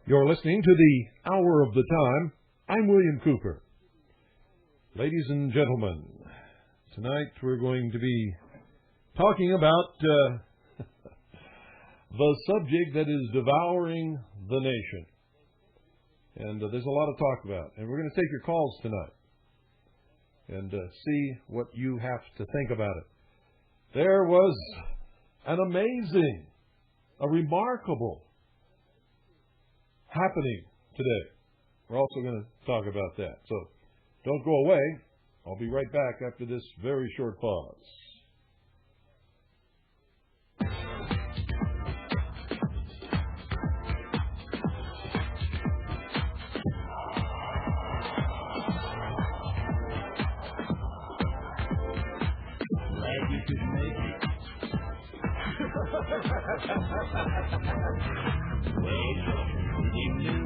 You're listening to the Hour of the Time. I'm William Cooper. Ladies and gentlemen, tonight we're going to be talking about the subject that is devouring the nation. And there's a lot to talk about. And we're going to take your calls tonight and see what you have to think about it. There was an amazing, a remarkable happening today. We're also going to talk about that. So don't go away. I'll be right back after this very short pause. Glad you could make it. Welcome to the new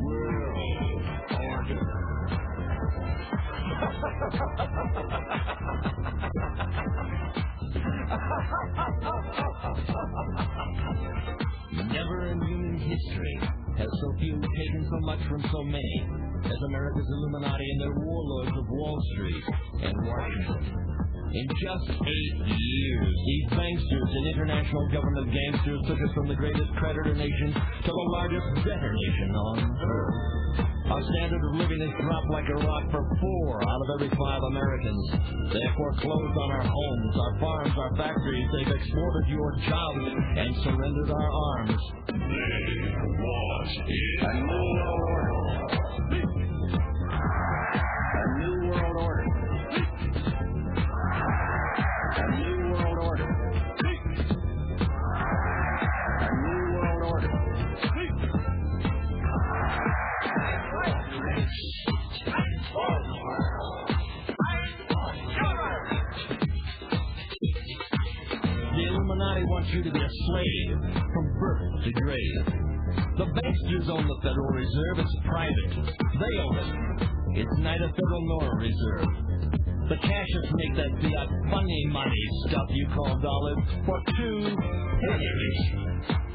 world order. Never in human history has so few taken so much from so many as America's Illuminati and their warlords of Wall Street and Washington. In just 8 years, these banksters and international government gangsters took us from the greatest creditor nation to the largest debtor nation on earth. Our standard of living has dropped like a rock for 4 out of every 5 Americans. They have foreclosed on our homes, our farms, our factories. They've exported your jobs and surrendered our arms. They want a new world order. A new world order. A new world order. A new world order. The Illuminati wants you to be a slave from birth to grave. The banksters own the Federal Reserve. It's private. They own it. It's neither federal nor a reserve. The cashiers make that fiat funny money stuff you call dollars for 2 pennies.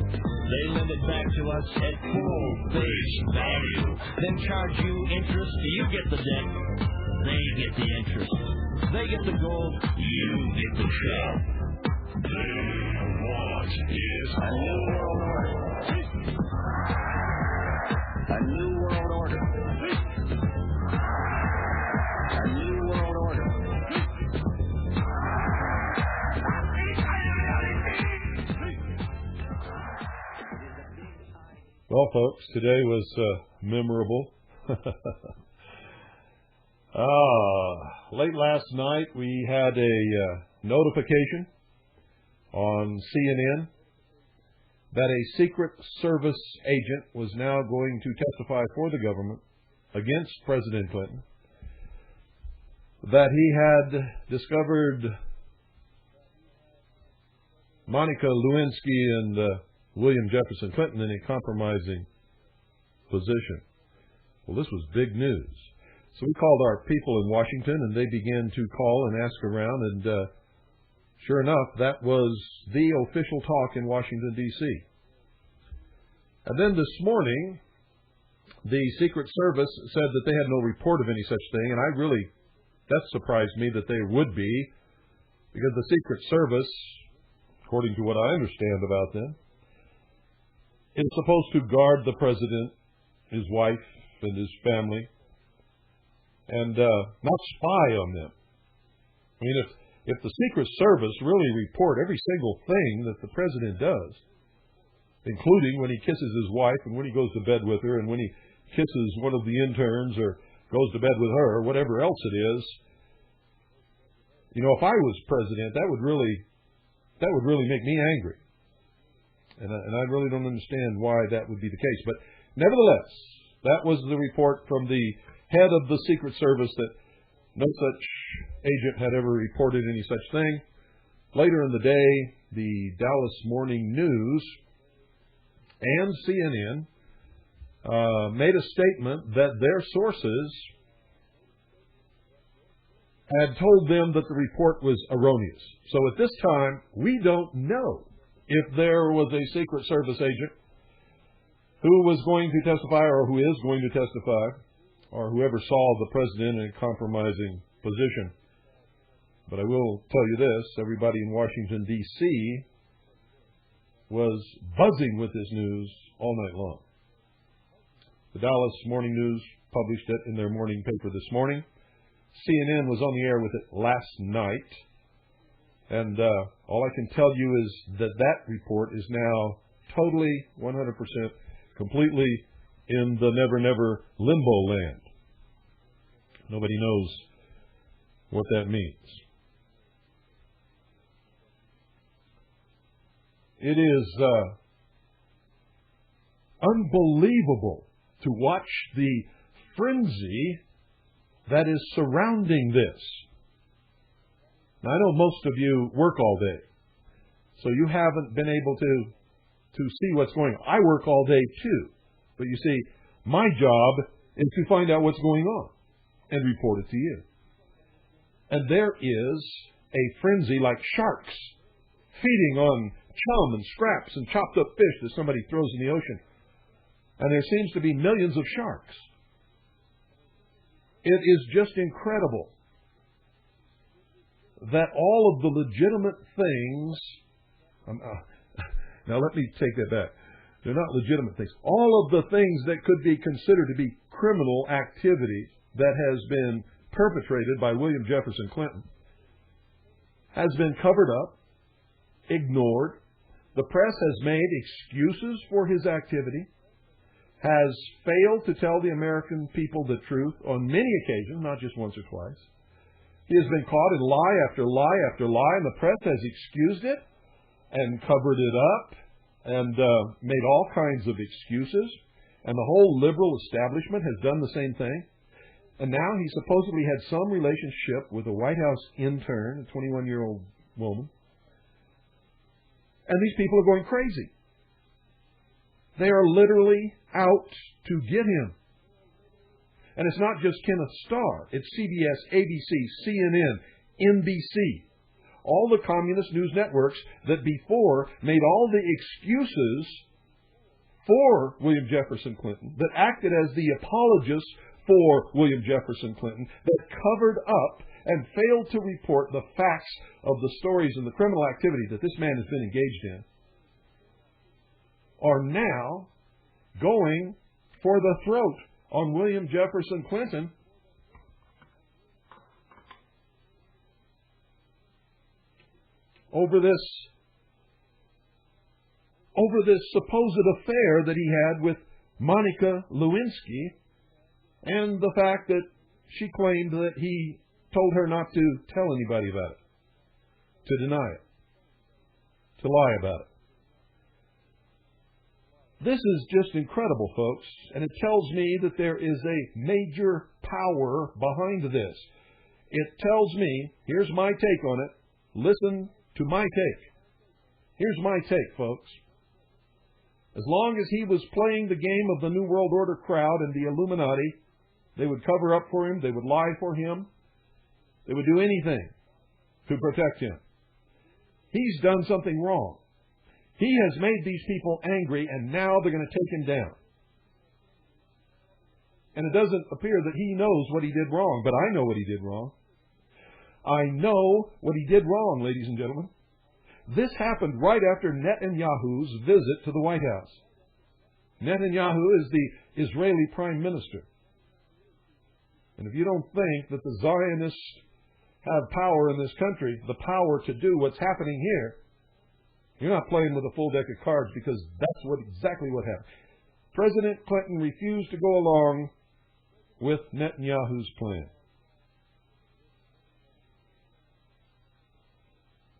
They lend it back to us at full face value, then charge you interest. You get the debt, they get the interest. They get the gold, you get the shell. They want is a new world order. A new world order. A new world order. Well, folks, today was memorable. Late last night, we had a notification on CNN that a Secret Service agent was now going to testify for the government against President Clinton, that he had discovered Monica Lewinsky and William Jefferson Clinton in a compromising position. Well, this was big news. So we called our people in Washington, and they began to call and ask around, and sure enough, that was the official talk in Washington, D.C. And then this morning, the Secret Service said that they had no report of any such thing, and that surprised me that they would be, because the Secret Service, according to what I understand about them, is supposed to guard the president, his wife, and his family, and not spy on them. I mean, if the Secret Service really report every single thing that the president does, including when he kisses his wife and when he goes to bed with her and when he kisses one of the interns or goes to bed with her or whatever else it is, if I was president, that would really make me angry. And I really don't understand why that would be the case. But nevertheless, that was the report from the head of the Secret Service, that no such agent had ever reported any such thing. Later in the day, the Dallas Morning News and CNN made a statement that their sources had told them that the report was erroneous. So at this time, we don't know if there was a Secret Service agent who was going to testify or who is going to testify, or whoever saw the president in a compromising position. But I will tell you this, everybody in Washington, D.C. was buzzing with this news all night long. The Dallas Morning News published it in their morning paper this morning. CNN was on the air with it last night. And all I can tell you is that report is now totally, 100%, completely in the never limbo land. Nobody knows what that means. It is unbelievable to watch the frenzy that is surrounding this. Now, I know most of you work all day, so you haven't been able to see what's going on. I work all day too, but you see, my job is to find out what's going on and report it to you. And there is a frenzy like sharks feeding on chum and scraps and chopped up fish that somebody throws in the ocean. And there seems to be millions of sharks. It is just incredible that all of the legitimate things... now let me take that back. They're not legitimate things. All of the things that could be considered to be criminal activity that has been perpetrated by William Jefferson Clinton has been covered up, ignored. The press has made excuses for his activity, has failed to tell the American people the truth on many occasions, not just once or twice. He has been caught in lie after lie after lie, and the press has excused it and covered it up and made all kinds of excuses. And the whole liberal establishment has done the same thing. And now he supposedly had some relationship with a White House intern, a 21-year-old woman. And these people are going crazy. They are literally out to get him. And it's not just Kenneth Starr. It's CBS, ABC, CNN, NBC. All the communist news networks that before made all the excuses for William Jefferson Clinton, that acted as the apologists for William Jefferson Clinton, that covered up and failed to report the facts of the stories and the criminal activity that this man has been engaged in, are now going for the throat on William Jefferson Clinton over this supposed affair that he had with Monica Lewinsky, and the fact that she claimed that he told her not to tell anybody about it, to deny it, to lie about it. This is just incredible, folks, and it tells me that there is a major power behind this. It tells me, here's my take on it, listen to my take. Here's my take, folks. As long as he was playing the game of the New World Order crowd and the Illuminati, they would cover up for him, they would lie for him, they would do anything to protect him. He's done something wrong. He has made these people angry, and now they're going to take him down. And it doesn't appear that he knows what he did wrong, but I know what he did wrong. I know what he did wrong, ladies and gentlemen. This happened right after Netanyahu's visit to the White House. Netanyahu is the Israeli Prime Minister. And if you don't think that the Zionist have power in this country, the power to do what's happening here, you're not playing with a full deck of cards, because that's exactly what happened. President Clinton refused to go along with Netanyahu's plan.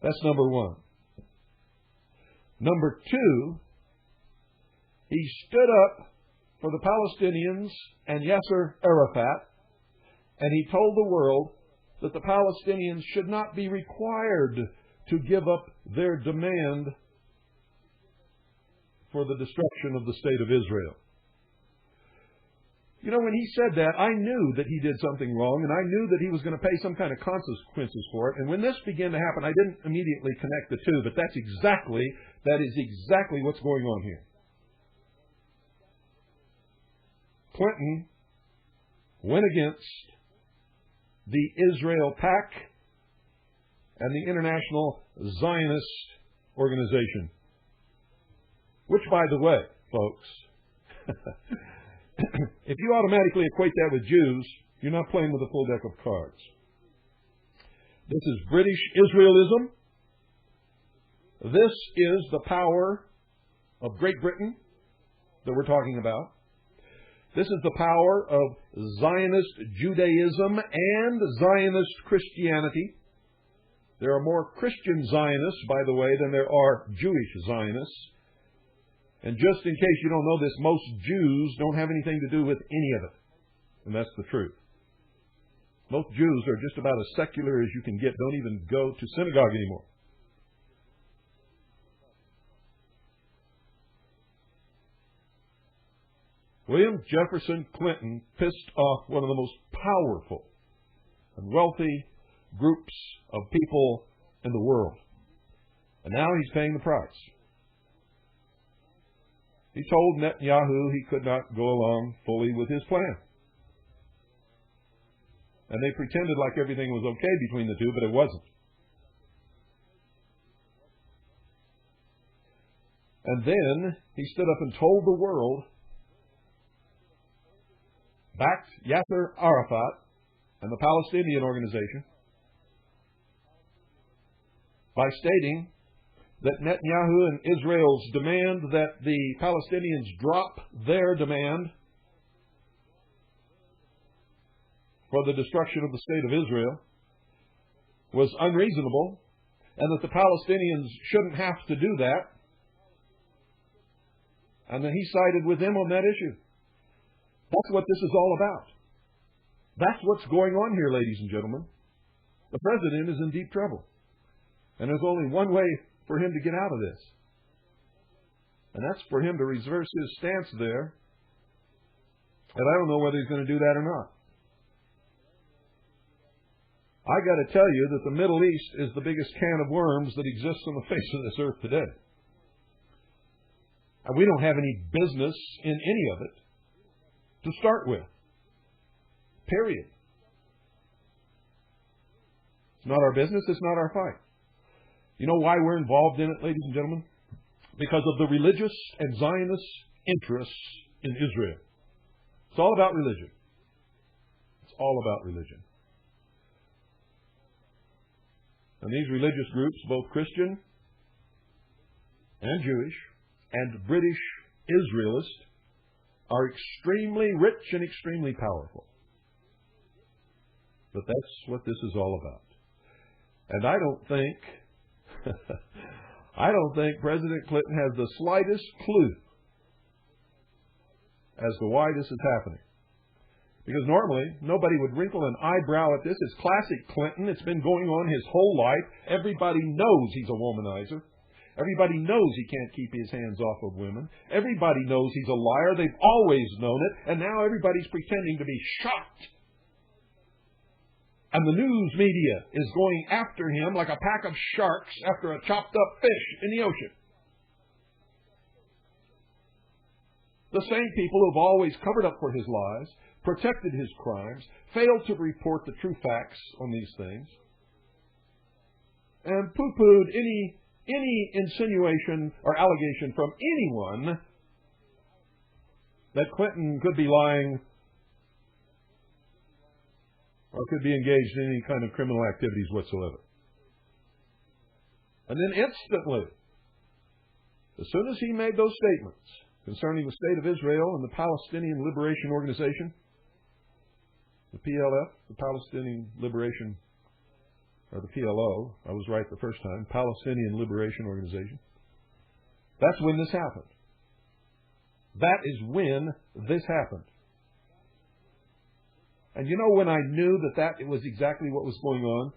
That's number one. Number two, he stood up for the Palestinians and Yasser Arafat, and he told the world that the Palestinians should not be required to give up their demand for the destruction of the state of Israel. You know, when he said that, I knew that he did something wrong, and I knew that he was going to pay some kind of consequences for it. And when this began to happen, I didn't immediately connect the two, but that is exactly what's going on here. Clinton went against the Israel PAC and the International Zionist Organization. Which, by the way, folks, if you automatically equate that with Jews, you're not playing with a full deck of cards. This is British Israelism. This is the power of Great Britain that we're talking about. This is the power of Zionist Judaism and Zionist Christianity. There are more Christian Zionists, by the way, than there are Jewish Zionists. And just in case you don't know this, most Jews don't have anything to do with any of it. And that's the truth. Most Jews are just about as secular as you can get, don't even go to synagogue anymore. William Jefferson Clinton pissed off one of the most powerful and wealthy groups of people in the world. And now he's paying the price. He told Netanyahu he could not go along fully with his plan. And they pretended like everything was okay between the two, but it wasn't. And then he stood up and told the world, backed Yasser Arafat and the Palestinian organization by stating that Netanyahu and Israel's demand that the Palestinians drop their demand for the destruction of the state of Israel was unreasonable, and that the Palestinians shouldn't have to do that, and that he sided with them on that issue. That's what this is all about. That's what's going on here, ladies and gentlemen. The president is in deep trouble. And there's only one way for him to get out of this. And that's for him to reverse his stance there. And I don't know whether he's going to do that or not. I got to tell you that the Middle East is the biggest can of worms that exists on the face of this earth today. And we don't have any business in any of it to start with. Period. It's not our business. It's not our fight. You know why we're involved in it, ladies and gentlemen? Because of the religious and Zionist interests in Israel. It's all about religion. It's all about religion. And these religious groups, both Christian and Jewish and British Israelist, are extremely rich and extremely powerful. But that's what this is all about. And I don't think President Clinton has the slightest clue as to why this is happening. Because normally, nobody would wrinkle an eyebrow at this. It's classic Clinton. It's been going on his whole life. Everybody knows he's a womanizer. Everybody knows he can't keep his hands off of women. Everybody knows he's a liar. They've always known it. And now everybody's pretending to be shocked. And the news media is going after him like a pack of sharks after a chopped up fish in the ocean. The same people who have always covered up for his lies, protected his crimes, failed to report the true facts on these things, and poo-pooed any insinuation or allegation from anyone that Clinton could be lying or could be engaged in any kind of criminal activities whatsoever. And then instantly, as soon as he made those statements concerning the state of Israel and the Palestinian Liberation Organization, the PLF, the Palestinian Liberation, or the PLO, I was right the first time, Palestinian Liberation Organization, that's when this happened. That is when this happened. And you know when I knew that it was exactly what was going on?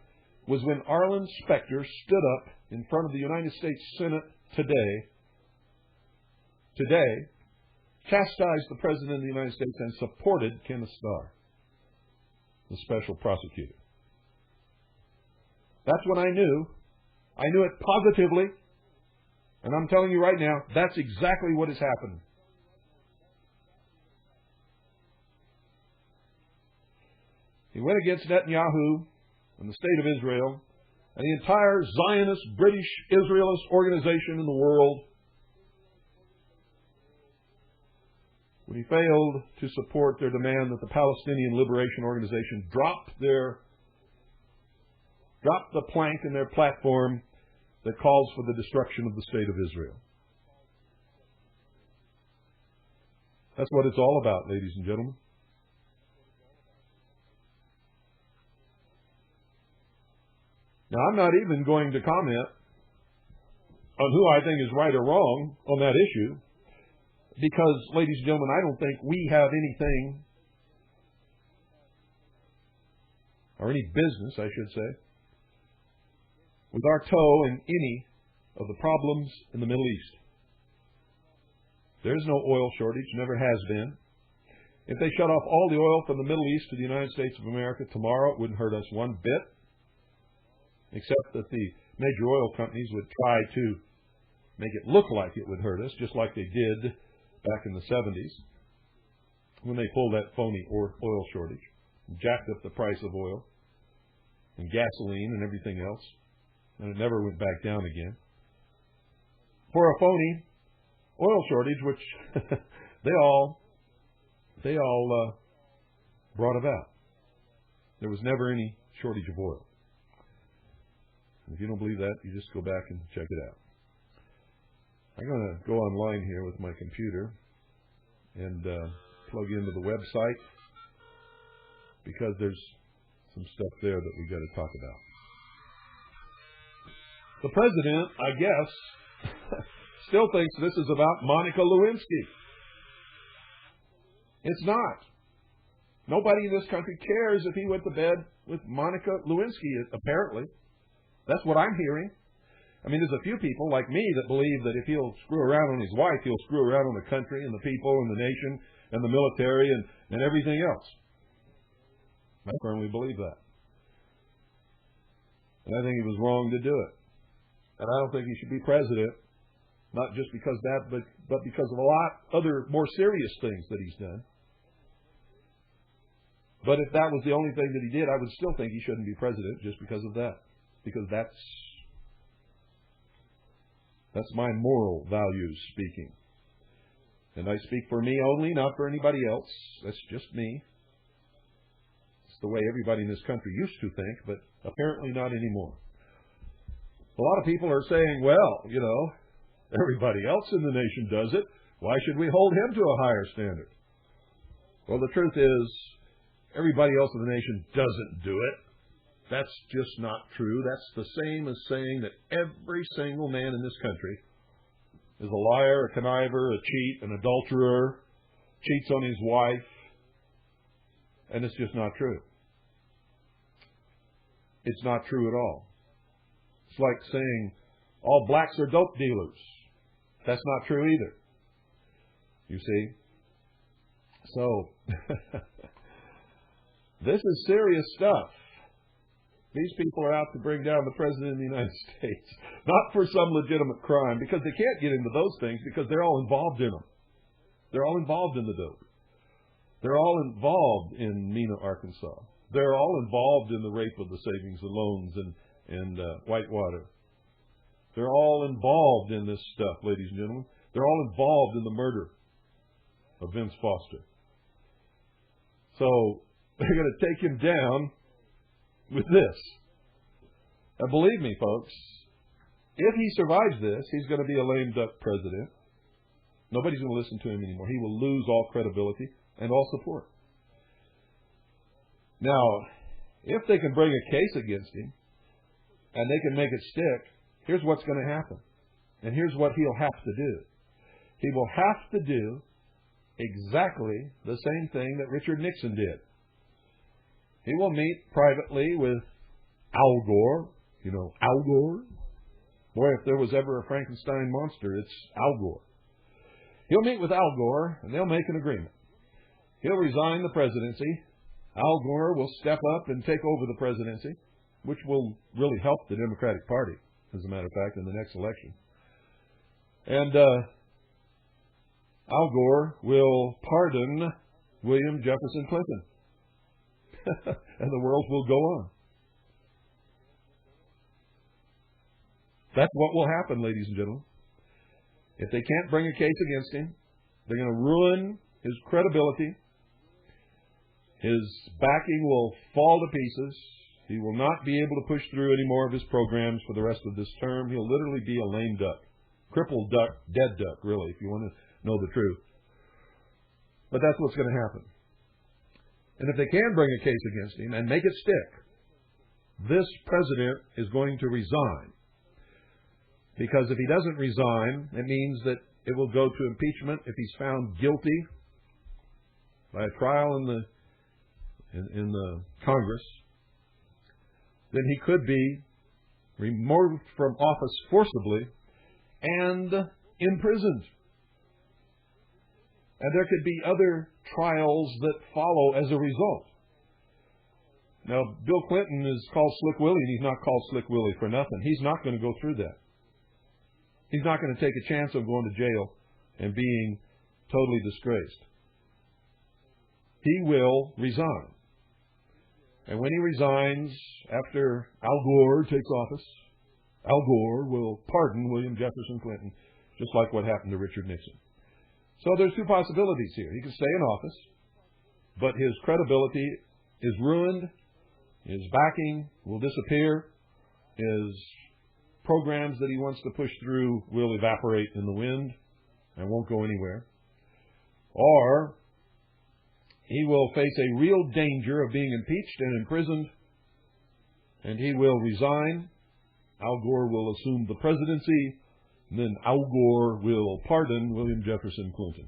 Was when Arlen Specter stood up in front of the United States Senate today, chastised the President of the United States and supported Kenneth Starr, the special prosecutor. That's when I knew. I knew it positively. And I'm telling you right now, that's exactly what is happening. He went against Netanyahu and the state of Israel and the entire Zionist, British, Israelist organization in the world when he failed to support their demand that the Palestinian Liberation Organization drop the plank in their platform that calls for the destruction of the state of Israel. That's what it's all about, ladies and gentlemen. Now, I'm not even going to comment on who I think is right or wrong on that issue, because, ladies and gentlemen, I don't think we have anything, or any business, I should say, with our toe in any of the problems in the Middle East. There's no oil shortage, never has been. If they shut off all the oil from the Middle East to the United States of America tomorrow, it wouldn't hurt us one bit, except that the major oil companies would try to make it look like it would hurt us, just like they did back in the 70s when they pulled that phony oil shortage and jacked up the price of oil and gasoline and everything else, and it never went back down again. For a phony oil shortage, which they all brought about. There was never any shortage of oil. If you don't believe that, you just go back and check it out. I'm going to go online here with my computer and plug into the website, because there's some stuff there that we've got to talk about. The president, I guess, still thinks this is about Monica Lewinsky. It's not. Nobody in this country cares if he went to bed with Monica Lewinsky, apparently. That's what I'm hearing. I mean, there's a few people like me that believe that if he'll screw around on his wife, he'll screw around on the country and the people and the nation and the military and everything else. I firmly believe that. And I think he was wrong to do it. And I don't think he should be president, not just because of that, but because of a lot other more serious things that he's done. But if that was the only thing that he did, I would still think he shouldn't be president just because of that. Because that's my moral values speaking. And I speak for me only, not for anybody else. That's just me. It's the way everybody in this country used to think, but apparently not anymore. A lot of people are saying, well, you know, everybody else in the nation does it. Why should we hold him to a higher standard? Well, the truth is, everybody else in the nation doesn't do it. That's just not true. That's the same as saying that every single man in this country is a liar, a conniver, a cheat, an adulterer, cheats on his wife, and it's just not true. It's not true at all. It's like saying all blacks are dope dealers. That's not true either. You see? So, this is serious stuff. These people are out to bring down the President of the United States, not for some legitimate crime, because they can't get into those things because they're all involved in them. They're all involved in the dope. They're all involved in Mena, Arkansas. They're all involved in the rape of the savings and loans and Whitewater. They're all involved in this stuff, ladies and gentlemen. They're all involved in the murder of Vince Foster. So they're going to take him down with this. And believe me, folks, if he survives this, he's going to be a lame duck president. Nobody's going to listen to him anymore. He will lose all credibility and all support. Now, if they can bring a case against him and they can make it stick, here's what's going to happen. And here's what he'll have to do. He will have to do exactly the same thing that Richard Nixon did. He will meet privately with Al Gore. You know, Al Gore? Boy, if there was ever a Frankenstein monster, it's Al Gore. He'll meet with Al Gore, and they'll make an agreement. He'll resign the presidency. Al Gore will step up and take over the presidency, which will really help the Democratic Party, as a matter of fact, in the next election. And Al Gore will pardon William Jefferson Clinton. And the world will go on. That's what will happen, ladies and gentlemen. If they can't bring a case against him, they're going to ruin his credibility. His backing will fall to pieces. He will not be able to push through any more of his programs for the rest of this term. He'll literally be a lame duck. Crippled duck, dead duck, really, if you want to know the truth. But that's what's going to happen. And if they can bring a case against him and make it stick, this president is going to resign. Because if he doesn't resign, it means that it will go to impeachment if he's found guilty by a trial in the Congress. Then he could be removed from office forcibly and imprisoned. And there could be other trials that follow as a result. Now, Bill Clinton is called Slick Willy, and he's not called Slick Willy for nothing. He's not going to go through that. He's not going to take a chance of going to jail and being totally disgraced. He will resign. And when he resigns, after Al Gore takes office, Al Gore will pardon William Jefferson Clinton, just like what happened to Richard Nixon. So there's two possibilities here. He can stay in office, but his credibility is ruined, his backing will disappear, his programs that he wants to push through will evaporate in the wind and won't go anywhere. Or he will face a real danger of being impeached and imprisoned, and he will resign. Al Gore will assume the presidency, and then Al Gore will pardon William Jefferson Clinton.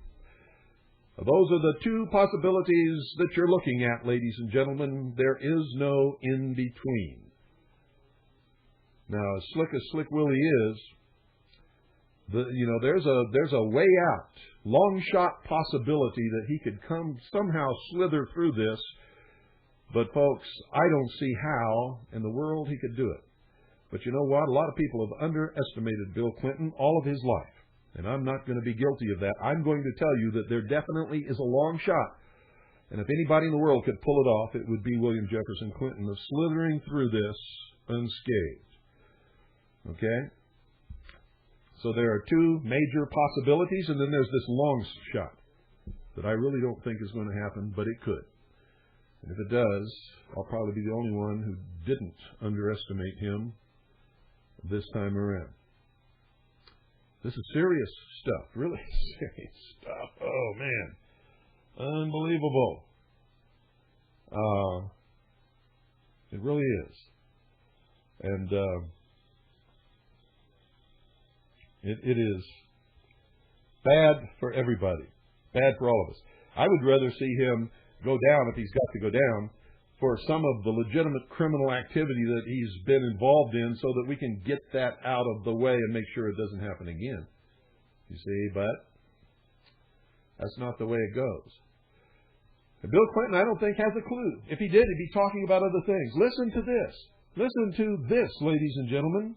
Those are the two possibilities that you're looking at, ladies and gentlemen. There is no in-between. Now, as Slick Willy is, there's a way out, long shot possibility that he could somehow slither through this. But folks, I don't see how in the world he could do it. But you know what? A lot of people have underestimated Bill Clinton all of his life. And I'm not going to be guilty of that. I'm going to tell you that there definitely is a long shot. And if anybody in the world could pull it off, it would be William Jefferson Clinton, of slithering through this unscathed. Okay? So there are two major possibilities, and then there's this long shot that I really don't think is going to happen, but it could. And if it does, I'll probably be the only one who didn't underestimate him this time around. This is serious stuff, really serious stuff. Oh, man. Unbelievable. It really is. And it is bad for everybody, bad for all of us. I would rather see him go down, if he's got to go down, for some of the legitimate criminal activity that he's been involved in, so that we can get that out of the way and make sure it doesn't happen again. You see, but that's not the way it goes. And Bill Clinton, I don't think, has a clue. If he did, he'd be talking about other things. Listen to this. Listen to this, ladies and gentlemen.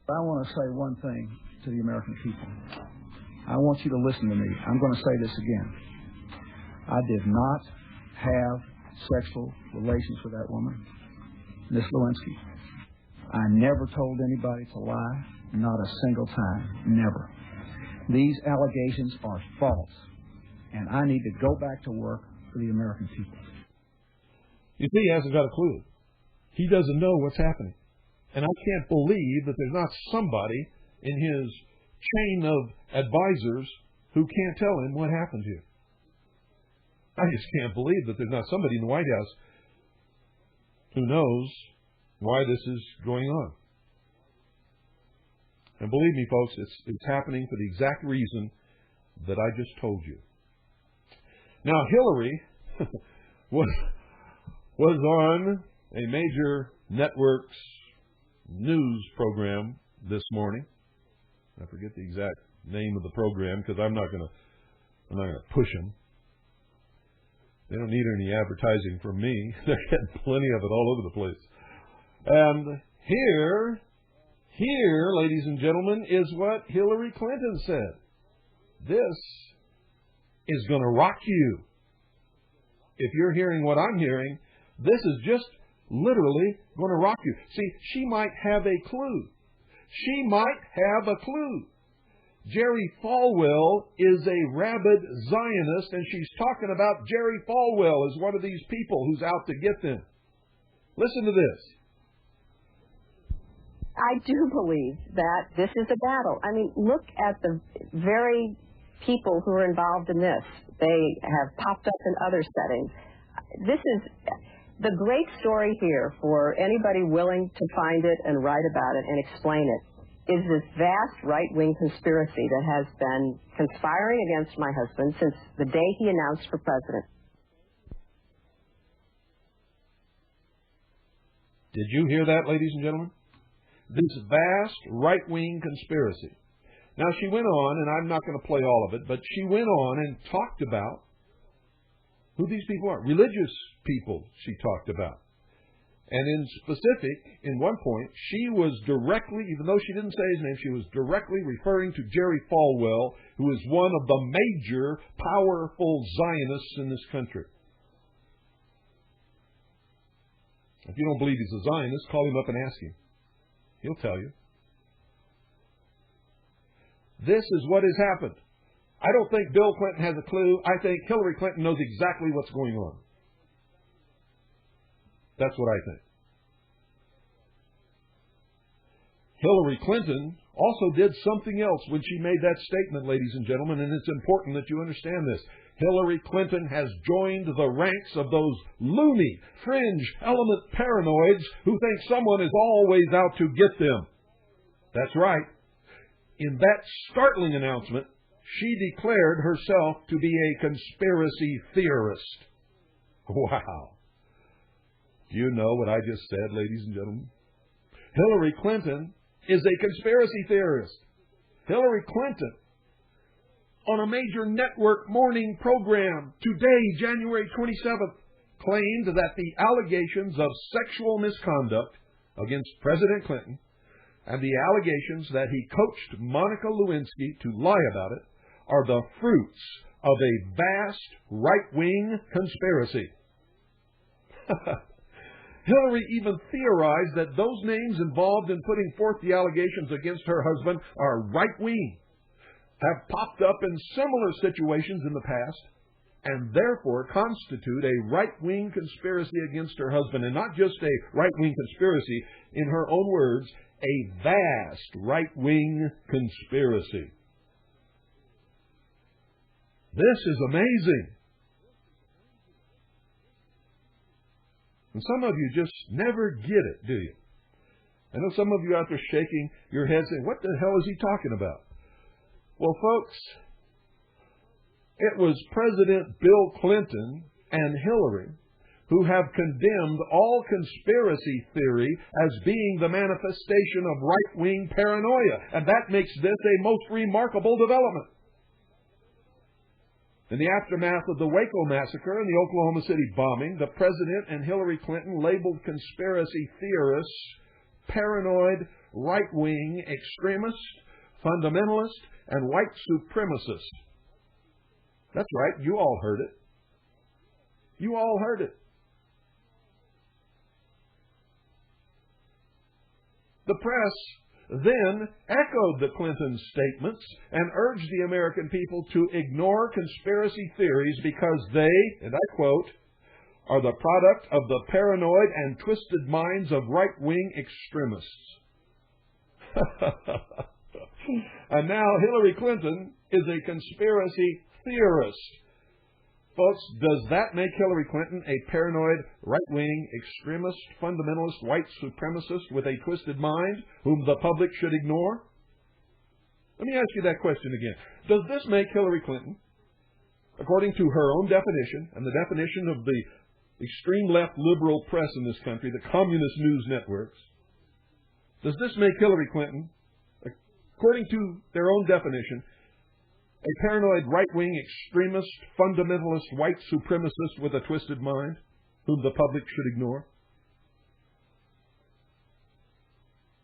I want to say one thing to the American people. I want you to listen to me. I'm going to say this again. I did not have sexual relations with that woman, Miss Lewinsky. I never told anybody to lie, not a single time, never. These allegations are false. and I need to go back to work for the American people. You see, he hasn't got a clue. He doesn't know what's happening. And I can't believe that there's not somebody in his chain of advisors who can't tell him what happened here. I just can't believe that there's not somebody in the White House who knows why this is going on. And believe me, folks, it's happening for the exact reason that I just told you. Now, Hillary was on a major network's news program this morning. I forget the exact name of the program because I'm not going to push them. They don't need any advertising from me. They're getting plenty of it all over the place. And here, ladies and gentlemen, is what Hillary Clinton said. This is going to rock you. If you're hearing what I'm hearing, this is just literally going to rock you. See, she might have a clue. She might have a clue. Jerry Falwell is a rabid Zionist, and she's talking about Jerry Falwell as one of these people who's out to get them. Listen to this. I do believe that this is a battle. I mean, look at the very people who are involved in this. They have popped up in other settings. This is the great story here for anybody willing to find it and write about it and explain it. Is this vast right-wing conspiracy that has been conspiring against my husband since the day he announced for president. Did you hear that, ladies and gentlemen? This vast right-wing conspiracy. Now, she went on, and I'm not going to play all of it, but she went on and talked about who these people are. Religious people she talked about. And in specific, in one point, she was directly, even though she didn't say his name, she was directly referring to Jerry Falwell, who is one of the major, powerful Zionists in this country. If you don't believe he's a Zionist, call him up and ask him. He'll tell you. This is what has happened. I don't think Bill Clinton has a clue. I think Hillary Clinton knows exactly what's going on. That's what I think. Hillary Clinton also did something else when she made that statement, ladies and gentlemen, and it's important that you understand this. Hillary Clinton has joined the ranks of those loony, fringe, element paranoids who think someone is always out to get them. That's right. In that startling announcement, she declared herself to be a conspiracy theorist. Wow. Do you know what I just said, ladies and gentlemen? Hillary Clinton is a conspiracy theorist. Hillary Clinton, on a major network morning program today, January 27th, claimed that the allegations of sexual misconduct against President Clinton and the allegations that he coached Monica Lewinsky to lie about it are the fruits of a vast right-wing conspiracy. Hillary even theorized that those names involved in putting forth the allegations against her husband are right-wing, have popped up in similar situations in the past, and therefore constitute a right-wing conspiracy against her husband. And not just a right-wing conspiracy, in her own words, a vast right-wing conspiracy. This is amazing. And some of you just never get it, do you? I know some of you out there shaking your head saying, what the hell is he talking about? Well, folks, it was President Bill Clinton and Hillary who have condemned all conspiracy theory as being the manifestation of right-wing paranoia. And that makes this a most remarkable development. In the aftermath of the Waco massacre and the Oklahoma City bombing, the President and Hillary Clinton labeled conspiracy theorists paranoid, right-wing extremists, fundamentalists, and white supremacists. That's right, you all heard it. You all heard it. The press then echoed the Clinton statements and urged the American people to ignore conspiracy theories because they, and I quote, are the product of the paranoid and twisted minds of right-wing extremists. And now Hillary Clinton is a conspiracy theorist. Folks, does that make Hillary Clinton a paranoid, right-wing, extremist, fundamentalist, white supremacist with a twisted mind whom the public should ignore? Let me ask you that question again. Does this make Hillary Clinton, according to her own definition and the definition of the extreme left liberal press in this country, the communist news networks, does this make Hillary Clinton, according to their own definition, a paranoid, right-wing, extremist, fundamentalist, white supremacist with a twisted mind, whom the public should ignore?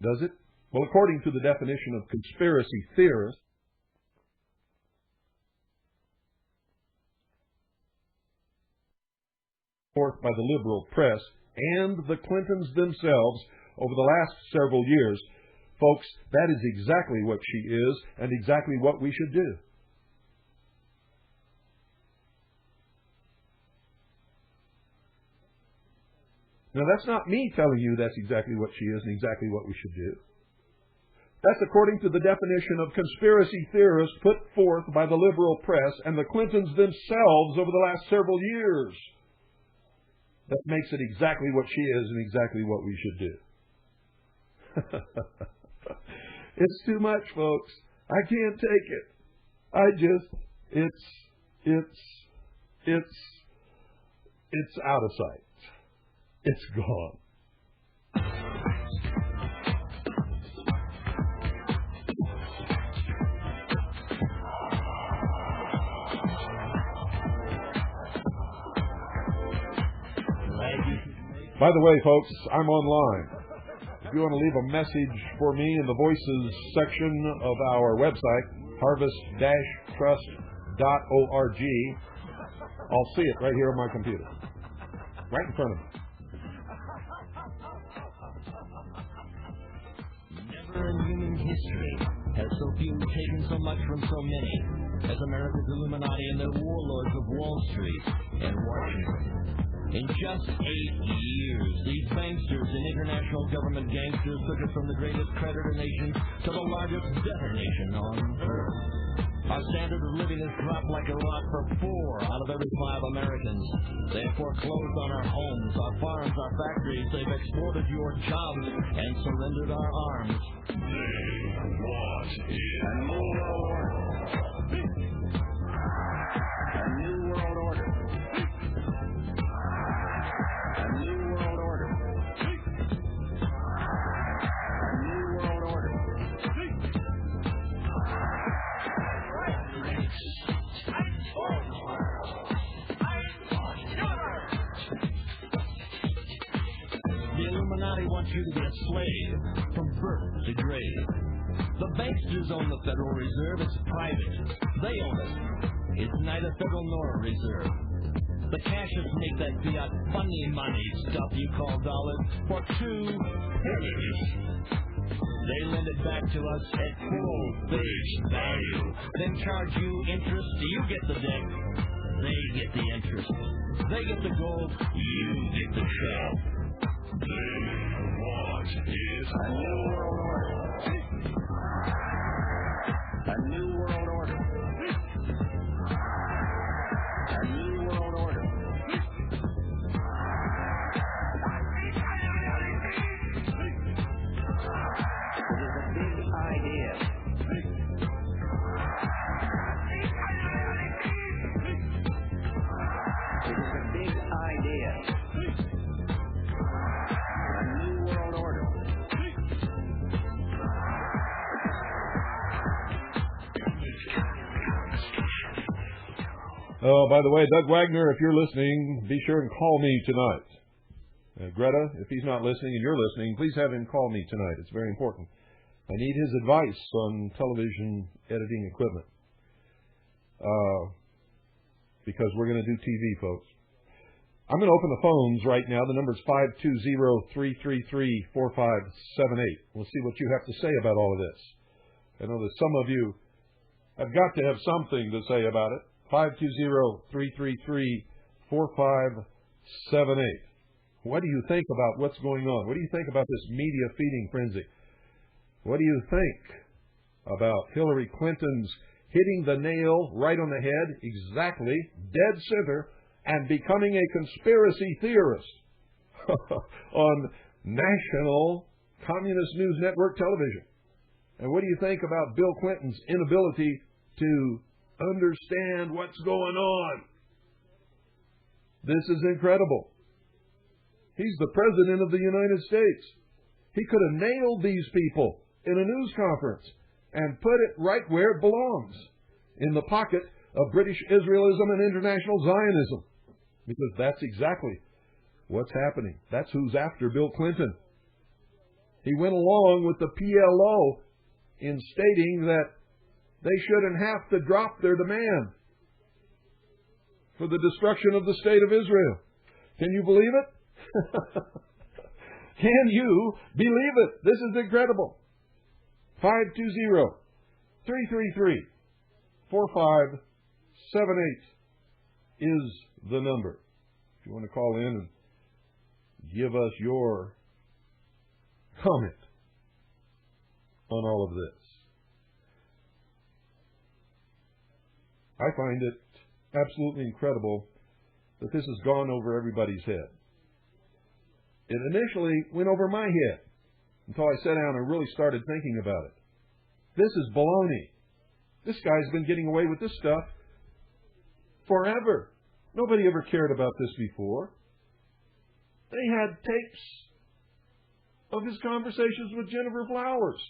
Does it? Well, according to the definition of conspiracy theorist, forth by the liberal press and the Clintons themselves over the last several years, folks, that is exactly what she is and exactly what we should do. Now, that's not me telling you that's exactly what she is and exactly what we should do. That's according to the definition of conspiracy theorist put forth by the liberal press and the Clintons themselves over the last several years. That makes it exactly what she is and exactly what we should do. It's too much, folks. I can't take it. It's out of sight. It's gone. By the way, folks, I'm online. If you want to leave a message for me in the voices section of our website, harvest-trust.org, I'll see it right here on my computer. Right in front of me. Never in human history has so few taken so much from so many as America's Illuminati and their warlords of Wall Street and Washington. In just 8 years, these banksters and international government gangsters took us from the greatest creditor nation to the largest debtor nation on earth. Our standard of living has dropped like a rock for 4 out of every 5 Americans. They have foreclosed on our homes, our farms, our factories. They've exported your jobs and surrendered our arms. They want it. A new world order. A new world order. A new world order. A new world order. The Illuminati wants you to be a slave from birth to grave. The banksters own the Federal Reserve. It's private. They own it. It's neither federal nor a reserve. The cashiers make that fiat funny money stuff you call dollars for 2 pennies. They lend it back to us at full face value. Then charge you interest. You get the debt. They get the interest. They get the gold. You get the shell. They want is a new world order. A new world order. A new world order. It is a big idea. It is a big idea. A new world order. Oh, by the way, Doug Wagner, if you're listening, be sure and call me tonight. Greta, if he's not listening and you're listening, please have him call me tonight. It's very important. I need his advice on television editing equipment. Because we're going to do TV, folks. I'm going to open the phones right now. The number is 520-333-4578. We'll see what you have to say about all of this. I know that some of you have got to have something to say about it. 520-333-4578. What do you think about what's going on? What do you think about this media feeding frenzy? What do you think about Hillary Clinton's hitting the nail right on the head, exactly, dead center, and becoming a conspiracy theorist on national Communist News Network television? And what do you think about Bill Clinton's inability to understand what's going on? This is incredible. He's the President of the United States. He could have nailed these people in a news conference and put it right where it belongs, in the pocket of British Israelism and international Zionism. Because that's exactly what's happening. That's who's after Bill Clinton. He went along with the PLO in stating that they shouldn't have to drop their demand for the destruction of the state of Israel. Can you believe it? Can you believe it? This is incredible. 520-333-4578 is the number. If you want to call in and give us your comment on all of this. I find it absolutely incredible that this has gone over everybody's head. It initially went over my head until I sat down and really started thinking about it. This is baloney. This guy's been getting away with this stuff forever. Nobody ever cared about this before. They had tapes of his conversations with Jennifer Flowers.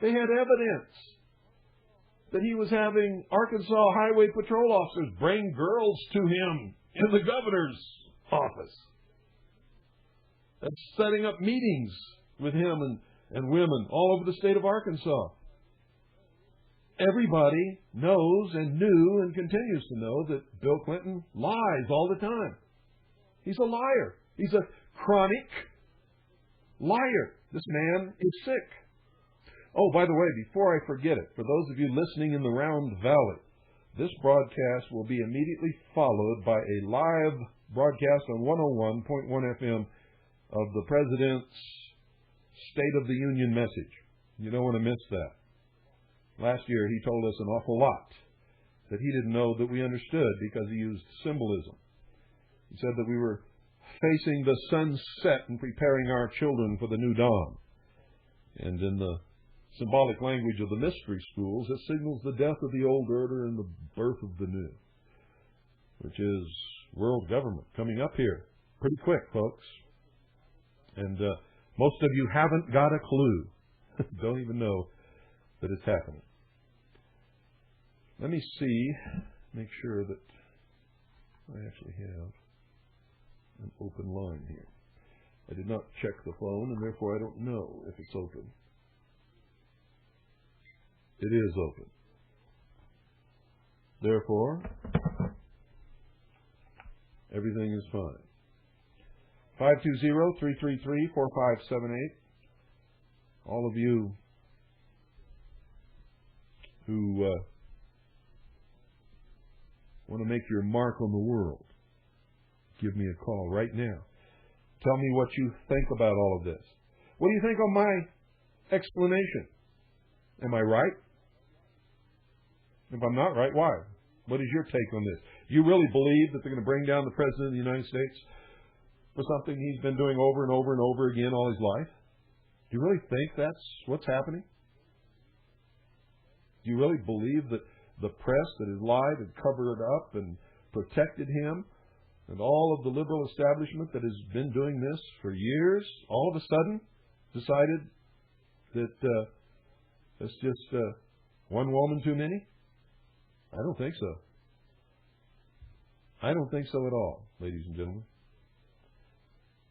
They had evidence that he was having Arkansas Highway Patrol officers bring girls to him in the governor's office. And setting up meetings with him and women all over the state of Arkansas. Everybody knows and knew and continues to know that Bill Clinton lies all the time. He's a liar. He's a chronic liar. This man is sick. Oh, by the way, before I forget it, for those of you listening in the Round Valley, this broadcast will be immediately followed by a live broadcast on 101.1 FM of the President's State of the Union message. You don't want to miss that. Last year he told us an awful lot that he didn't know that we understood because he used symbolism. He said that we were facing the sunset and preparing our children for the new dawn. And in the symbolic language of the mystery schools, it signals the death of the old order and the birth of the new, which is world government coming up here pretty quick, folks. And most of you haven't got a clue. Don't even know that it's happening. Let me see, make sure that I actually have an open line here. I did not check the phone, and therefore I don't know if it's open. It is open. Therefore, everything is fine. 520-333-4578. All of you who want to make your mark on the world, give me a call right now. Tell me what you think about all of this. What do you think on my explanation? Am I right? If I'm not right, why? What is your take on this? Do you really believe that they're going to bring down the President of the United States for something he's been doing over and over and over again all his life? Do you really think that's what's happening? Do you really believe that the press that has lied and covered it up and protected him and all of the liberal establishment that has been doing this for years, all of a sudden decided that it's just one woman too many? I don't think so. I don't think so at all, ladies and gentlemen.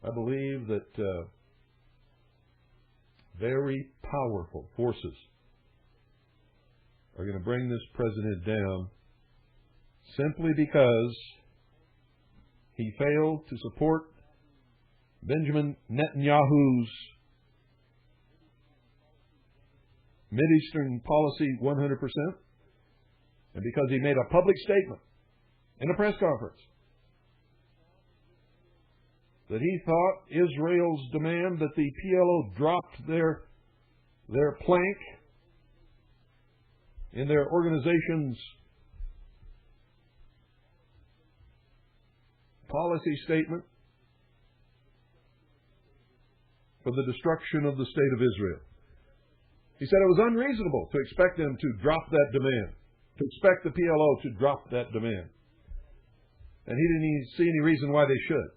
I believe that very powerful forces are going to bring this president down simply because He failed to support Benjamin Netanyahu's Mideastern policy 100%, and because he made a public statement in a press conference that he thought Israel's demand that the PLO dropped their plank in their organization's policy statement for the destruction of the state of Israel. He said it was unreasonable to expect them to drop that demand, to expect the PLO to drop that demand. And he didn't see any reason why they should.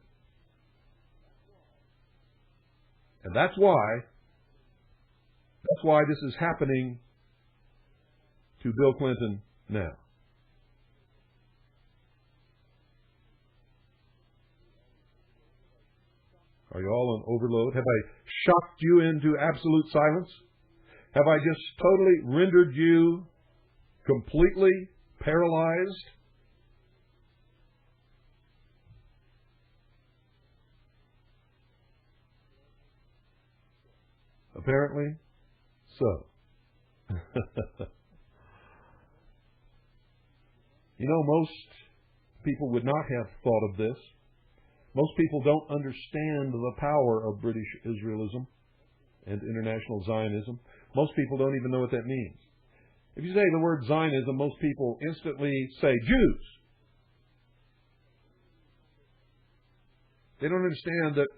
And that's why this is happening to Bill Clinton now. Are you all on overload? Have I shocked you into absolute silence? Have I just totally rendered you completely paralyzed? Apparently so. You know, most people would not have thought of this. Most people don't understand the power of British Israelism and international Zionism. Most people don't even know what that means. If you say the word Zionism, most people instantly say Jews. They don't understand that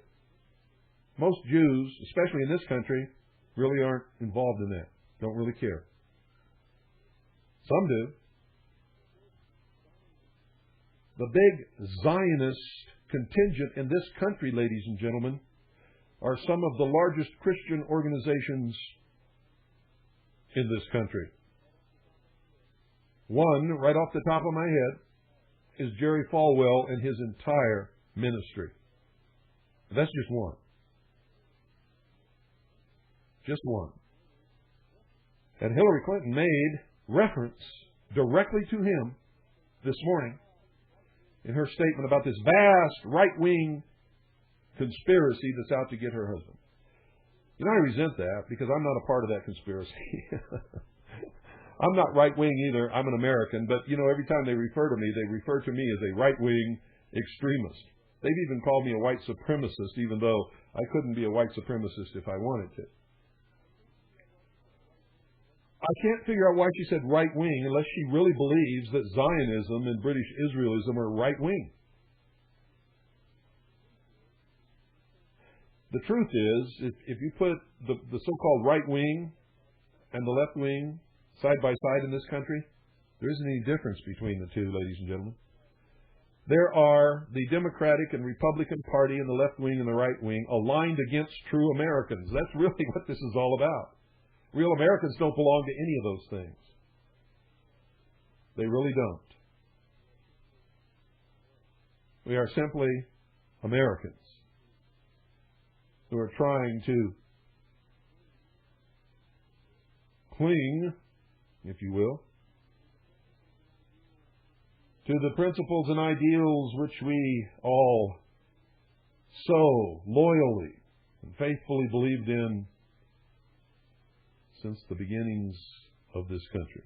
most Jews, especially in this country, really aren't involved in that. Don't really care. Some do. The big Zionist contingent in this country, ladies and gentlemen, are some of the largest Christian organizations in this country. One, right off the top of my head, is Jerry Falwell and his entire ministry. That's just one. Just one. And Hillary Clinton made reference directly to him this morning in her statement about this vast right-wing conspiracy that's out to get her husband. You know, I resent that because I'm not a part of that conspiracy. I'm not right-wing either. I'm an American. But, you know, every time they refer to me as a right-wing extremist. They've even called me a white supremacist, even though I couldn't be a white supremacist if I wanted to. I can't figure out why she said right-wing unless she really believes that Zionism and British Israelism are right-wing. The truth is, if you put the so-called right wing and the left wing side by side in this country, there isn't any difference between the two, ladies and gentlemen. There are the Democratic and Republican Party in the left wing and the right wing aligned against true Americans. That's really what this is all about. Real Americans don't belong to any of those things. They really don't. We are simply Americans who are trying to cling, if you will, to the principles and ideals which we all so loyally and faithfully believed in since the beginnings of this country.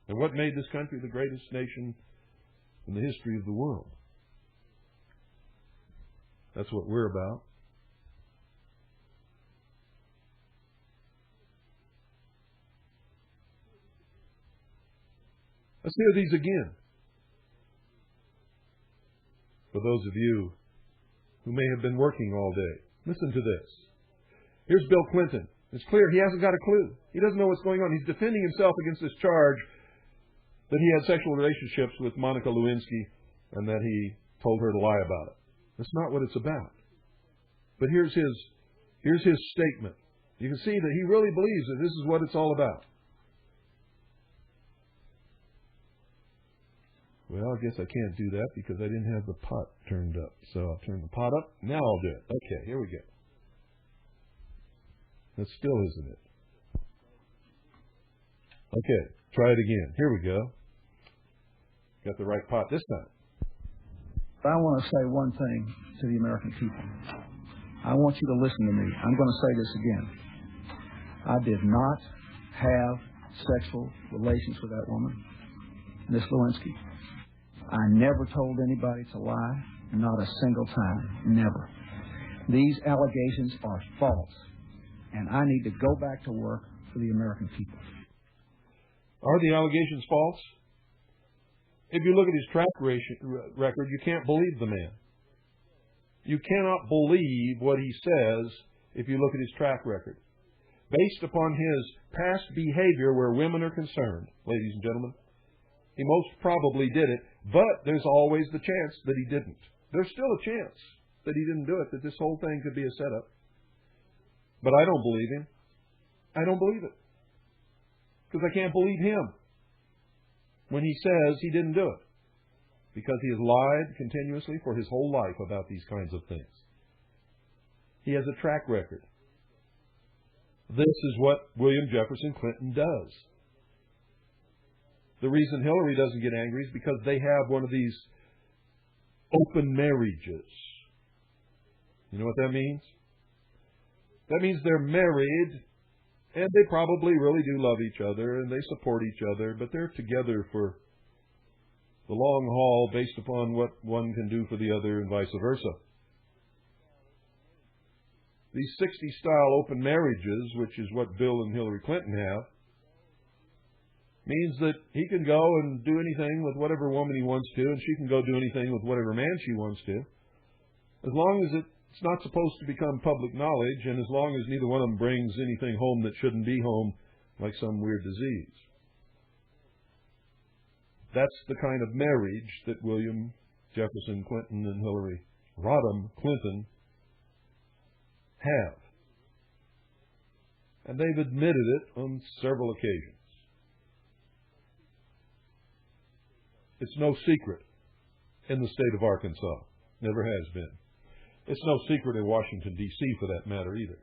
And what made this country the greatest nation in the history of the world? That's what we're about. Let's hear these again. For those of you who may have been working all day, listen to this. Here's Bill Clinton. It's clear he hasn't got a clue. He doesn't know what's going on. He's defending himself against this charge that he had sexual relationships with Monica Lewinsky and that he told her to lie about it. That's not what it's about. But here's his statement. You can see that he really believes that this is what it's all about. Well, I guess I can't do that because I didn't have the pot turned up. So I'll turn the pot up. Now I'll do it. Okay, here we go. That still isn't it. Okay, try it again. Here we go. Got the right pot this time. But I want to say one thing to the American people. I want you to listen to me. I'm going to say this again. I did not have sexual relations with that woman, Miss Lewinsky. I never told anybody to lie, not a single time, never. These allegations are false, and I need to go back to work for the American people. Are the allegations false? If you look at his track record, you can't believe the man. You cannot believe what he says if you look at his track record. Based upon his past behavior where women are concerned, ladies and gentlemen, he most probably did it, but there's always the chance that he didn't. There's still a chance that he didn't do it, that this whole thing could be a setup. But I don't believe him. I don't believe it. Because I can't believe him when he says he didn't do it. Because he has lied continuously for his whole life about these kinds of things. He has a track record. This is what William Jefferson Clinton does. The reason Hillary doesn't get angry is because they have one of these open marriages. You know what that means? That means they're married, and they probably really do love each other, and they support each other, but they're together for the long haul based upon what one can do for the other and vice versa. These 60-style open marriages, which is what Bill and Hillary Clinton have, means that he can go and do anything with whatever woman he wants to, and she can go do anything with whatever man she wants to, as long as it's not supposed to become public knowledge, and as long as neither one of them brings anything home that shouldn't be home, like some weird disease. That's the kind of marriage that William Jefferson Clinton and Hillary Rodham Clinton have. And they've admitted it on several occasions. It's no secret in the state of Arkansas. Never has been. It's no secret in Washington, D.C. for that matter either.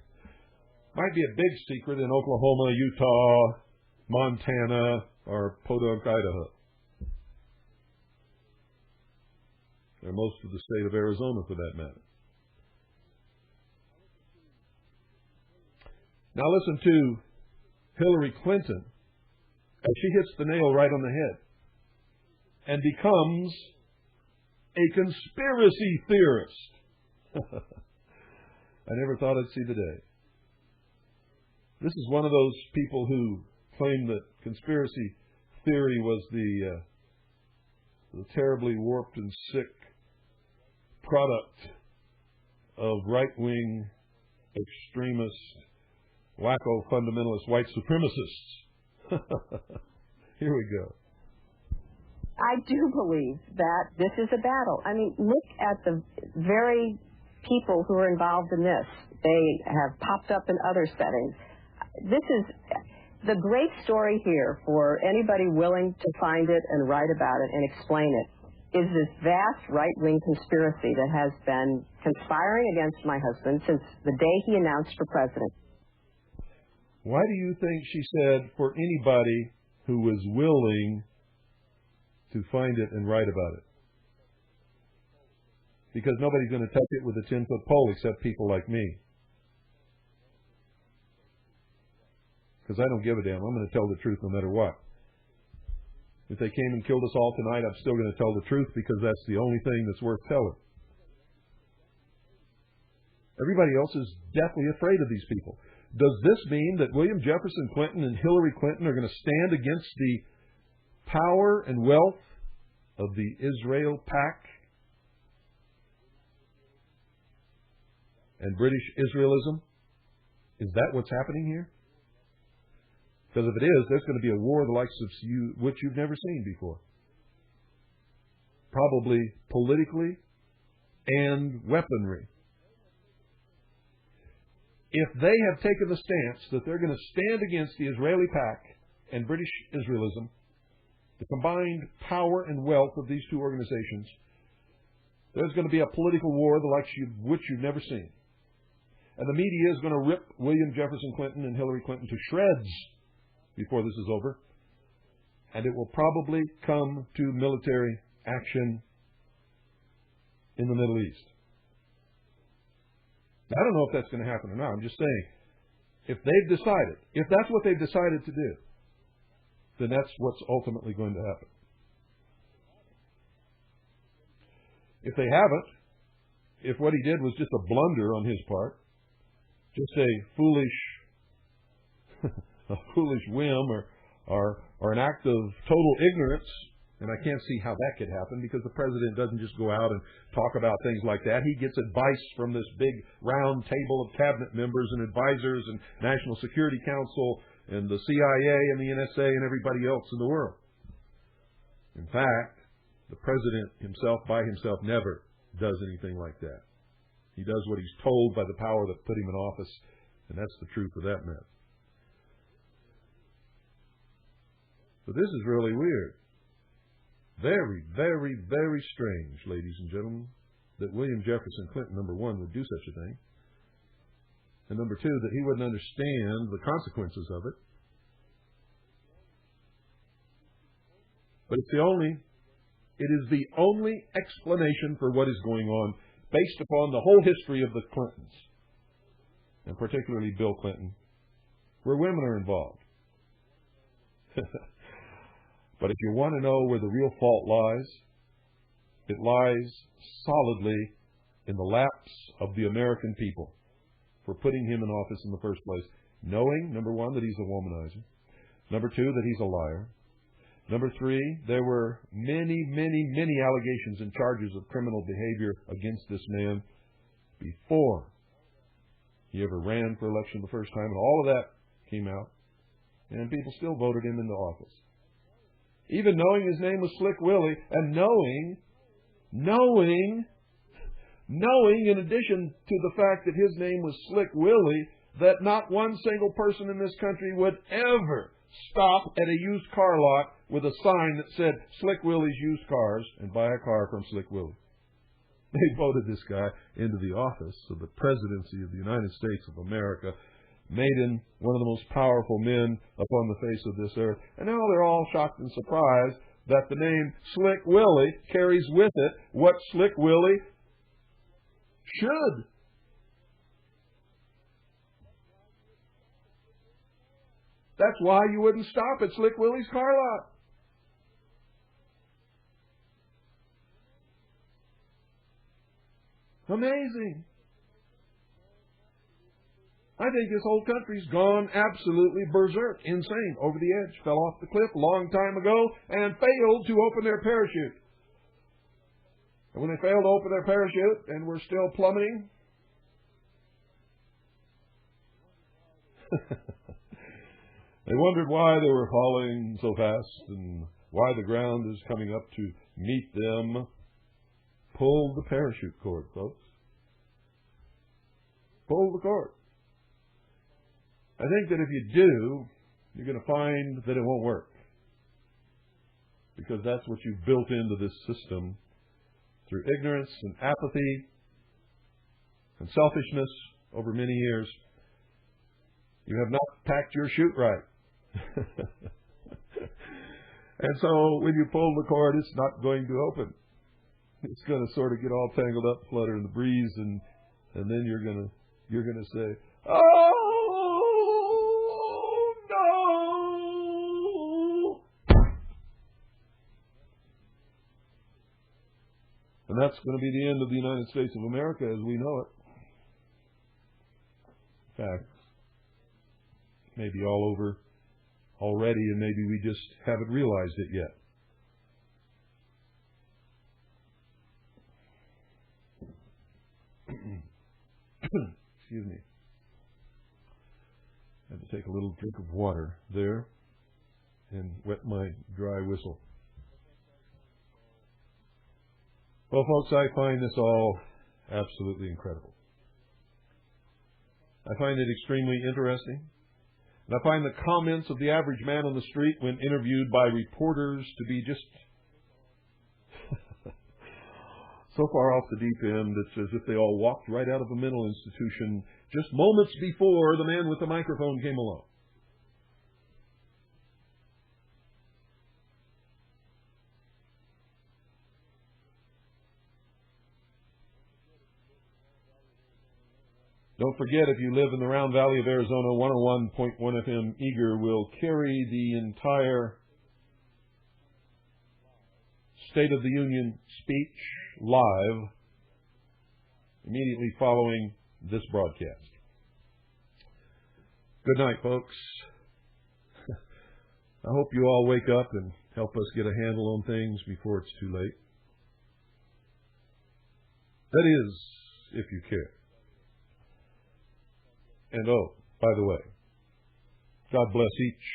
Might be a big secret in Oklahoma, Utah, Montana, or Podunk, Idaho. Or most of the state of Arizona for that matter. Now listen to Hillary Clinton as she hits the nail right on the head and becomes a conspiracy theorist. I never thought I'd see the day. This is one of those people who claim that conspiracy theory was the terribly warped and sick product of right-wing extremist, wacko fundamentalist white supremacists. Here we go. I do believe that this is a battle. I mean, look at the very people who are involved in this. They have popped up in other settings. This is the great story here for anybody willing to find it and write about it and explain it, is this vast right-wing conspiracy that has been conspiring against my husband since the day he announced for president. Why do you think she said for anybody who was willing to find it and write about it? Because nobody's going to touch it with a 10-foot pole except people like me. Because I don't give a damn. I'm going to tell the truth no matter what. If they came and killed us all tonight, I'm still going to tell the truth because that's the only thing that's worth telling. Everybody else is deathly afraid of these people. Does this mean that William Jefferson Clinton and Hillary Clinton are going to stand against the power and wealth of the Israel PAC and British Israelism? Is that what's happening here? Because if it is, there's going to be a war the likes of which you've never seen before. Probably politically and weaponry. If they have taken the stance that they're going to stand against the Israeli PAC and British Israelism, the combined power and wealth of these two organizations, there's going to be a political war the likes of which you've never seen. And the media is going to rip William Jefferson Clinton and Hillary Clinton to shreds before this is over. And it will probably come to military action in the Middle East. I don't know if that's going to happen or not. I'm just saying, if that's what they've decided to do, then that's what's ultimately going to happen. If they haven't, if what he did was just a blunder on his part, just a foolish whim or an act of total ignorance, and I can't see how that could happen because the president doesn't just go out and talk about things like that. He gets advice from this big round table of cabinet members and advisors and National Security Council and the CIA and the NSA and everybody else in the world. In fact, the president himself by himself never does anything like that. He does what he's told by the power that put him in office, and that's the truth of that matter. But this is really weird. Very, very, very strange, ladies and gentlemen, that William Jefferson Clinton, number one, would do such a thing, and number two, that he wouldn't understand the consequences of it. But it is the only explanation for what is going on based upon the whole history of the Clintons, and particularly Bill Clinton, where women are involved. But if you want to know where the real fault lies, it lies solidly in the lapse of the American people for putting him in office in the first place, knowing, number one, that he's a womanizer, number two, that he's a liar, number three, there were many, many, many allegations and charges of criminal behavior against this man before he ever ran for election the first time, and all of that came out, and people still voted him into office. Even knowing his name was Slick Willy, and knowing in addition to the fact that his name was Slick Willy, that not one single person in this country would ever stop at a used car lot with a sign that said Slick Willy's Used Cars and buy a car from Slick Willy. They voted this guy into the office of the presidency of the United States of America, made him one of the most powerful men upon the face of this earth. And now they're all shocked and surprised that the name Slick Willy carries with it what Slick Willy should. That's why you wouldn't stop at Slick Willy's car lot. Amazing. I think this whole country's gone absolutely berserk, insane, over the edge, fell off the cliff a long time ago, and failed to open their parachute. And when they failed to open their parachute, and we're still plummeting, they wondered why they were falling so fast, and why the ground is coming up to meet them. Pull the parachute cord, folks. Pull the cord. I think that if you do, you're going to find that it won't work. Because that's what you've built into this system through ignorance and apathy and selfishness over many years. You have not packed your chute right. And so when you pull the cord, it's not going to open. It's going to sort of get all tangled up, flutter in the breeze, and then you're going to say, "Oh, and that's going to be the end of the United States of America as we know it. In fact, it may be all over already, and maybe we just haven't realized it yet. Excuse me. I had to take a little drink of water there and wet my dry whistle. Well, folks, I find this all absolutely incredible. I find it extremely interesting. And I find the comments of the average man on the street when interviewed by reporters to be just so far off the deep end, it's as if they all walked right out of a mental institution just moments before the man with the microphone came along. Don't forget, if you live in the Round Valley of Arizona, 101.1 FM Eager will carry the entire State of the Union speech live immediately following this broadcast. Good night, folks. I hope you all wake up and help us get a handle on things before it's too late. That is, if you care. And oh, by the way, God bless each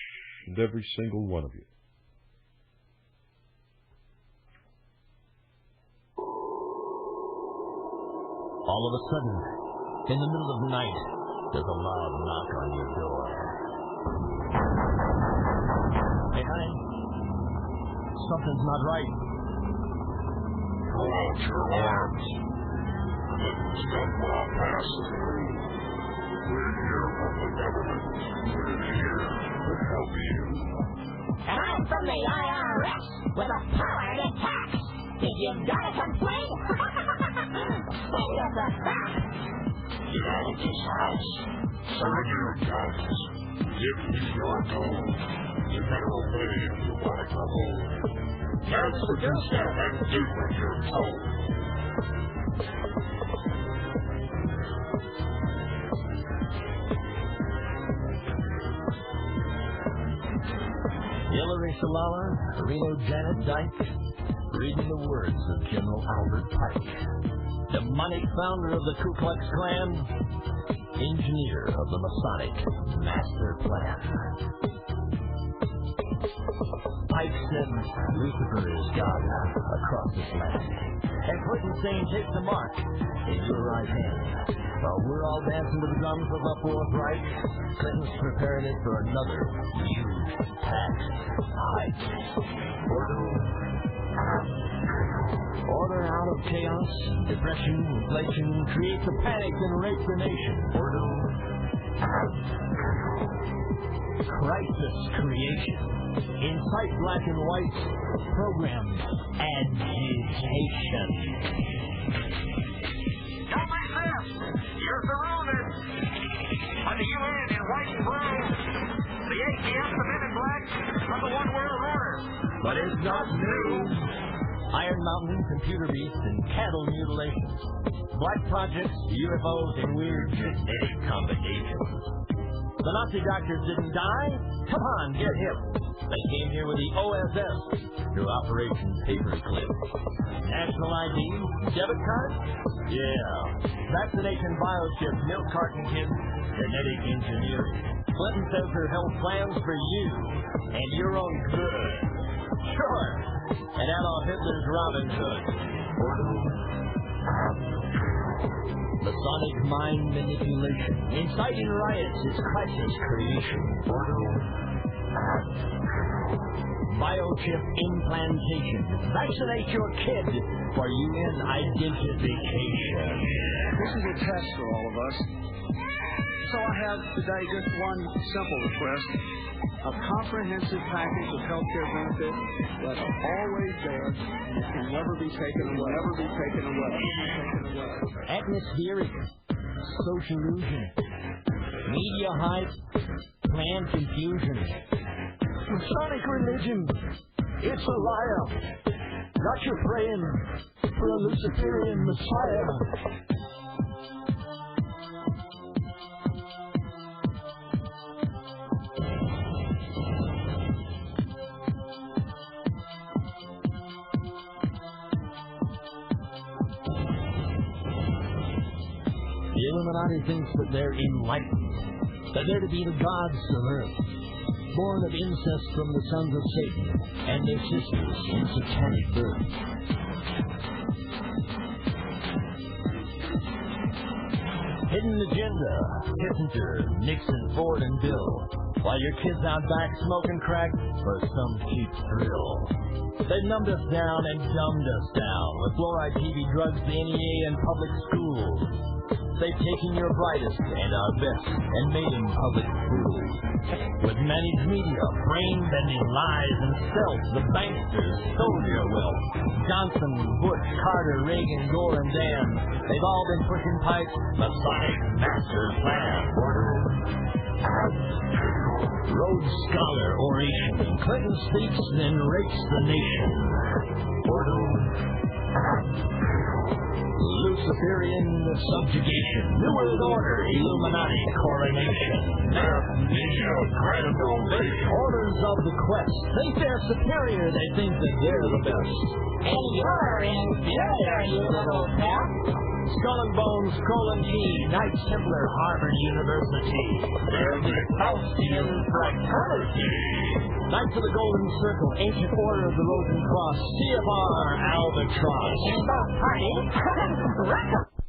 and every single one of you. All of a sudden, in the middle of the night, there's a loud knock on your door. Hey, honey, something's not right. Throw out your arms. Let them step on past through. We're here from the government. We're here to help you. And I'm from the IRS with a power to tax. If you've got a complaint, send us a fax. Get out of this house. Surrender your guns. Give me your gold. You better obey if you want to go home. Dance the two-step and do what you're told. Hillary Salala, Reno Janet Dyke, reading the words of General Albert Pike, demonic founder of the Ku Klux Klan, engineer of the Masonic Master Plan. Pike said Lucifer is God across this land, and Clinton saying take the mark in your right hand. While we're all dancing to the drums of the Fourth Reich, Clinton's preparing it for another huge tax hike. Order out of chaos, depression, inflation, creates a panic and rape the nation. Crisis creation. Incite black and white. Program agitation. Don't resist! You're surrounded! By the UN in white and blue, the ATF, the men in black, are the one world order. But it's not new. Iron Mountain, computer beasts, and cattle mutilations. Black projects, UFOs, and weird genetic combinations. The Nazi doctors didn't die? Come on, get hip. They came here with the OSS through Operation Paperclip. National ID, debit card? Yeah. Vaccination biochip, milk carton kids, genetic engineering. Clinton says her health plans for you and your own good. Sure. And Adolf Hitler's Robin Hood. Masonic mind manipulation. Inciting riots is crisis creation. Biochip implantation. Vaccinate your kid for UN identification. This is a test for all of us. So I have today just one simple request. A comprehensive package of health care benefits that's always there and it can never be taken away. Atmospheric, social illusion, media hype, plan confusion. Masonic religion, it's a liar. Not your praying for a Luciferian Messiah. The Illuminati thinks that they're enlightened, that they're to be the gods of earth, born of incest from the sons of Satan and their sisters in satanic birth. Hidden agenda, Kissinger, Nixon, Ford, and Bill, while your kids out back smoking crack for some cheap thrill. They numbed us down and dumbed us down with fluoride, TV, drugs, the NEA, and public schools. They've taken your brightest and our best and made them public fools. With managed media, brain-bending lies and stealth, the banksters stole your wealth. Johnson, Bush, Carter, Reagan, Gore, and Dan, they've all been pushing pipes, Masonic master plan. Rhodes Scholar oration, Clinton speaks, then rapes the nation. Luciferian subjugation, New World Order, Illuminati coronation, Media credibility. orders of the quest. Think they're superior, they think that they're the best. And you're inferior, you little pest. Skull and Bones, Colon G, Knights Templar, Harvard University. They're the Faustian fraternity. Knights of the Golden Circle, Ancient Order of the Rosen Cross, CFR Albatross. In both parties,